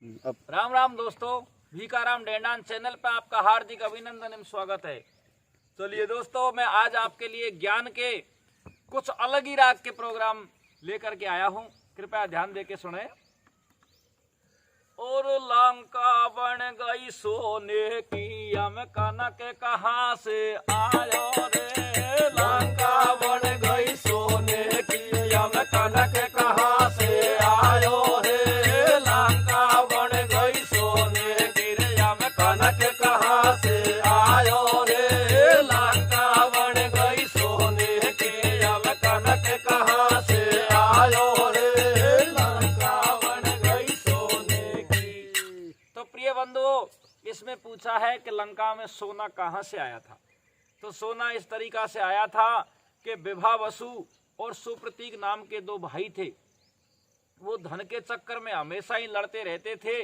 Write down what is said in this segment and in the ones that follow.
राम राम दोस्तों, भीकाराम डेंडान चैनल पर आपका हार्दिक अभिनंदन एवं स्वागत है। चलिए दोस्तों, मैं आज आपके लिए ज्ञान के कुछ अलग ही राग के प्रोग्राम लेकर के आया हूँ। कृपया ध्यान दे के सुने। और लंका बन गई सोने की, हम कनक कहाँ से आयो रे। लंका बन गई सोने की, हम कनक कहाँ से आयो रे। लंका बन गई सोने की, हम कनक कहाँ से आयो रे। लंका बन गई सोने की, हम कनक कहाँ से आयो रे। लंका बन गई सोने की। तो प्रिय बंधुओं, इसमें पूछा है कि लंका में सोना कहाँ से आया था। तो सोना इस तरीका से आया था कि विभावसु और सुप्रतीक नाम के दो भाई थे। वो धन के चक्कर में हमेशा ही लड़ते रहते थे।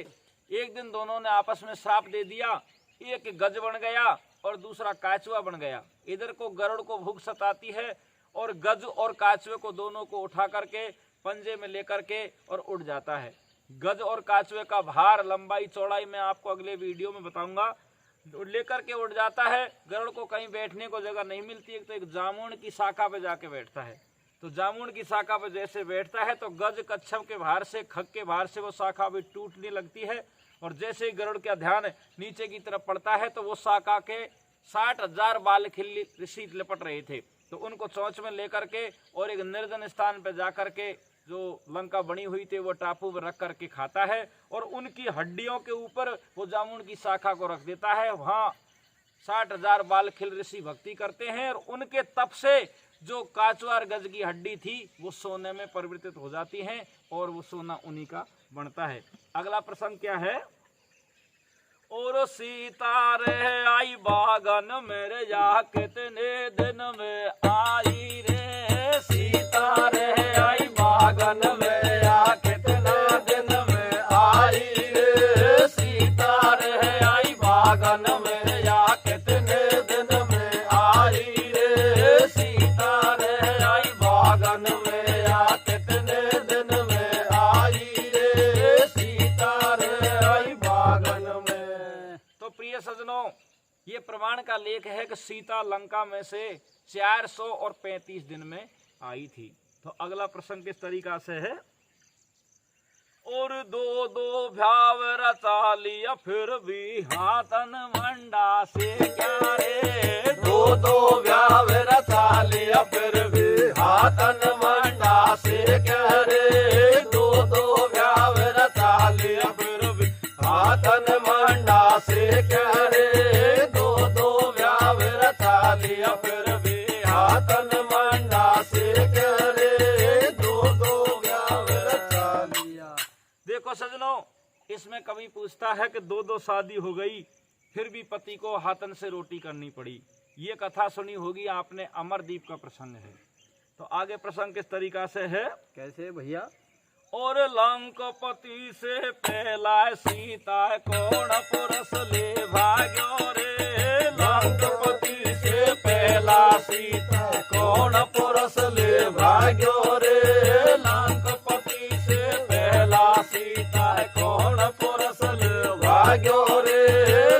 एक दिन दोनों ने आपस में श्राप दे दिया। एक गज बन गया और दूसरा काचुआ बन गया। इधर को गरुड़ को भूख सताती है और गज और काचुए को दोनों को उठा करके पंजे में लेकर के और उड़ जाता है। गज और काचुए का भार, लंबाई, चौड़ाई मैं आपको अगले वीडियो में बताऊंगा। लेकर के उड़ जाता है। गरुड़ को कहीं बैठने को जगह नहीं मिलती है, तो एक जामुन की शाखा पे जाके बैठता है। तो जामुन की शाखा पे जैसे बैठता है तो गज कच्छप के भार से, खग के भार से वो शाखा भी टूटने लगती है। और जैसे ही गरुड़ का ध्यान नीचे की तरफ पड़ता है तो वो शाखा के 60,000 बाल खिल्ली ऋषि लिपट रहे थे। तो उनको चोंच में लेकर के और एक निर्जन स्थान पर जाकर के जो लंका बनी हुई थी वो टापू में रख करके खाता है और उनकी हड्डियों के ऊपर वो जामुन की शाखा को रख देता है। वहाँ 60,000 बाल खिल ऋषि भक्ति करते हैं और उनके तप से जो काचवार गज की हड्डी थी वो सोने में परिवर्तित हो जाती हैं और वो सोना उन्हीं का बनता है। अगला प्रसंग क्या है। और सीता रे आई बागन मेरे, या कितने दिन में आई रे। सीता रे आई बागन में, या कितना दिन में आई रे। सीता रे आई बागन में, या कितने दिन में आई रे। सीता रे आई बागन में, या कितने दिन में आई रे। सीता रे आई बागन में। तो प्रिय सज्जनों, ये प्रमाण का लेख है कि सीता लंका में से 435 दिन में आई थी। तो अगला प्रसंग किस तरीका से है। और दो दो भ्याव रचा लिया, फिर भी हाथन मंडा से क्या रे। दो दो भ्याव रचा लिया, फिर भी हाथन मंडा से क्या रे। दो दो भ्याव रचा लिया, फिर भी हाथन मंडा से क्या रे। दो दो भ्याव रचा लिया, फिर भी हाथन मंडा से क्या रे। दो दो भ्याव रचा लिया। देखो सजनों, इसमें कवि पूछता है कि दो दो शादी हो गई फिर भी पति को हाथन से रोटी करनी पड़ी। ये कथा सुनी होगी आपने, अमरदीप का प्रसंग है। तो आगे प्रसंग किस तरीका से है। कैसे भैया। और लंकापति से पहला सीता कौन पुरुष ले भाग्यो रे। लंकापति से पहला सीता कौन पुरुष ले भाग्यो रे। लंकापति से पहला सीता कौन पुरुष ले भाग्यो रे।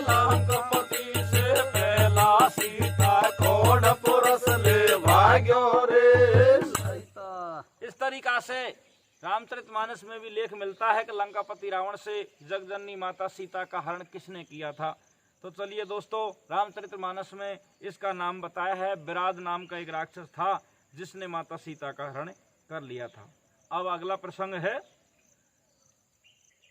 लंकापति से पहला सीता कौन पुरुष ले भाग्यो रे। इस तरीका से रामचरितमानस में भी लेख मिलता है कि लंकापति रावण से जगजननी माता सीता का हरण किसने किया था। तो चलिए दोस्तों, रामचरितमानस में इसका नाम बताया है। विराट नाम का एक राक्षस था जिसने माता सीता का हरण कर लिया था। अब अगला प्रसंग है।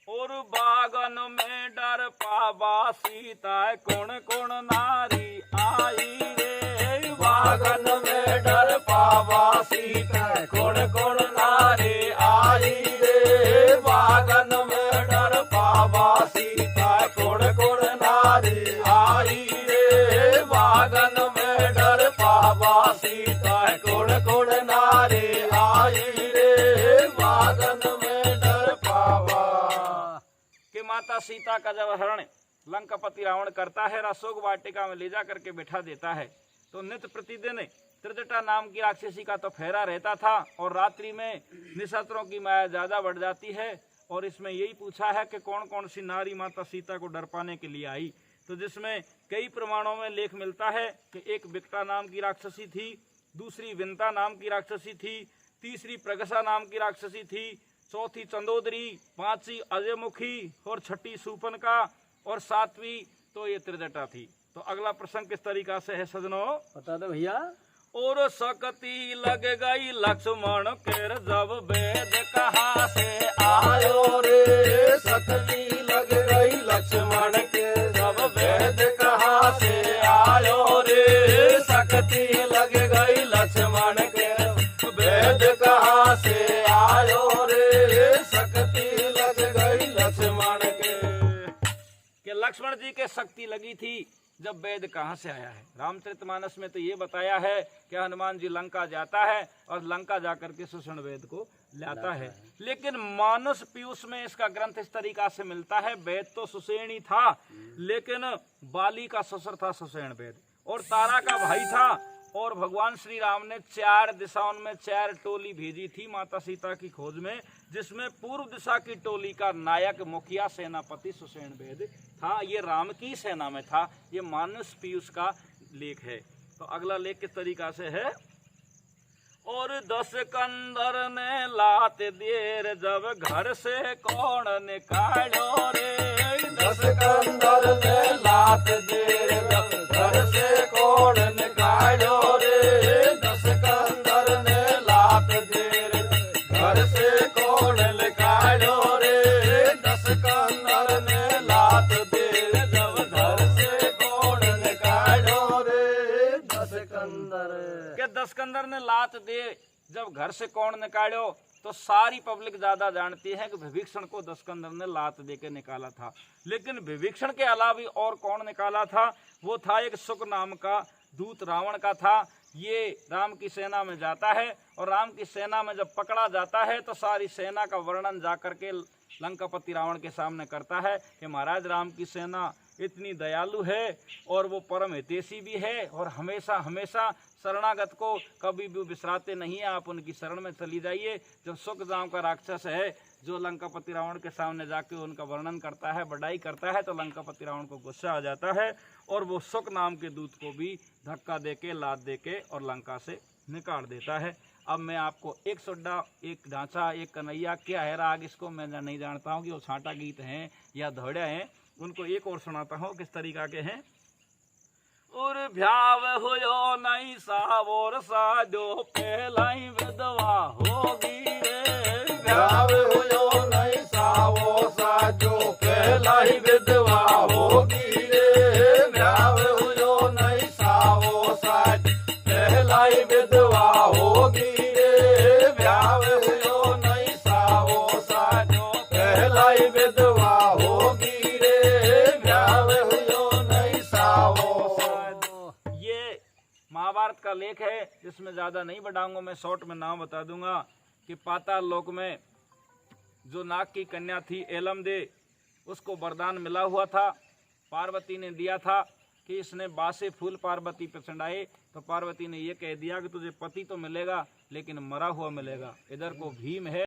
और बागन में डर पावा सीता कौन कौन नारी आई रे। बागन में डर पावा सीता कौन कौन नारी आई रे। बागन में डर पावा सीता कौन कौन नारी आई रे। बागन में डर पावा सीता कौन कौन नारी आई रे। बागन में डर पावा। कि माता सीता का जब हरण लंकापति रावण करता है, अशोक वाटिका में ले जा करके बिठा देता है। तो नित्य प्रतिदिन त्रिजटा नाम की राक्षसी का तो फेरा रहता था और रात्रि में निशाचरों की माया ज्यादा बढ़ जाती है और इसमें यही पूछा है कि कौन कौन सी नारी माता सीता को डर पाने के लिए आई। तो जिसमें कई प्रमाणों में लेख मिलता है कि एक विकटा नाम की राक्षसी थी, दूसरी विंता नाम की राक्षसी थी, तीसरी प्रगसा नाम की राक्षसी थी, चौथी चंदोदरी, पांचवी अजयमुखी और छठी सूपनका और सातवीं तो ये त्रिजटा थी। तो अगला प्रसंग किस तरीका से है सजनों, बता दो भैया। और सकती लग गई लक्ष्मण केर जब वेद कहाँ से आयो रे, सकती लग गई लक्ष्मण के जब वेद कहाँ से आयो रे, सकती लग गई लक्ष्मण के वेद कहाँ से आयो रे, सकती लग गई लक्ष्मण के लक्ष्मण जी के शक्ति लगी थी जब वेद कहाँ से आया है। रामचरितमानस में तो ये बताया है कि हनुमान जी लंका जाता है और लंका जाकर के सुषण वेद को लाता है, लेकिन मानस पीयूष में इसका ग्रंथ इस तरीका से मिलता है, वेद तो सुषेण ही था लेकिन बाली का ससुर था सुषेण वेद और तारा का भाई था। और भगवान श्री राम ने 4 दिशाओं में 4 टोली भेजी थी माता सीता की खोज में, जिसमें पूर्व दिशा की टोली का नायक मुखिया सेनापति सुषेण वेद था। ये राम की सेना में था। ये मानस पीयूष का लेख है। तो अगला लेख किस तरीका से है, और 10 कंदर ने लात देर जब घर से कौन निकालो रे, 10 कंदर ने लात देर जब घर से कौन निकालो रे, 10 कंदर ने लात देर घर से कौन निकालो रे, 10 कंदर ने लात देर जब घर से कौन निकालो रे, 10 कंदर के 10 कंदर ने लात दे जब घर से कौन निकालो। तो सारी पब्लिक ज्यादा जानती है कि विभीषण को 10 कंदर ने लात दे के निकाला था, लेकिन विभीषण के अलावा और कौन निकाला था, वो था एक सुक नाम का दूत रावण का था। ये राम की सेना में जाता है और राम की सेना में जब पकड़ा जाता है तो सारी सेना का वर्णन जाकर के लंकापति रावण के सामने करता है कि महाराज राम की सेना इतनी दयालु है और वो परम हितैषी भी है और हमेशा हमेशा शरणागत को कभी भी बिसराते नहीं है, आप उनकी शरण में चली जाइए। जब सुक नाम का राक्षस है जो लंकापति रावण के सामने जाके उनका वर्णन करता है, बढ़ाई करता है, तो लंकापति रावण को गुस्सा आ जाता है और वो सुक नाम के दूत को भी धक्का देके लात देके और लंका से निकाल देता है। अब मैं आपको एक सुड्डा, एक ढांचा, एक कन्हैया, क्या है राग, इसको मैं नहीं जानता हूँ कि वो छांटा गीत हैं या धौड़े हैं, उनको एक और सुनाता हूँ किस तरीका के हैं। और भ्याव हुयो नहीं सावोर साजो पहलाई विधवा होगी रे, भ्याव हुयो नहीं सावो साजो पहलाई विधवा होगी रे, भ्याव हुयो नहीं सावो साज पहलाई विधवा होगी रे, भ्याव हुयो नहीं सावो साजो पहलाई विधवा होगी रे, भ्याव हुयो नहीं सावो। महाभारत का लेख है जिसमें ज्यादा नहीं बढ़ाऊंगा, मैं शॉर्ट में नाम बता दूंगा कि पाताल लोक में जो नाग की कन्या थी एलमदे, उसको वरदान मिला हुआ था, पार्वती ने दिया था कि इसने बासे फूल पार्वती पे चढ़ाए, तो पार्वती ने ये कह दिया कि तुझे पति तो मिलेगा लेकिन मरा हुआ मिलेगा। इधर को भीम है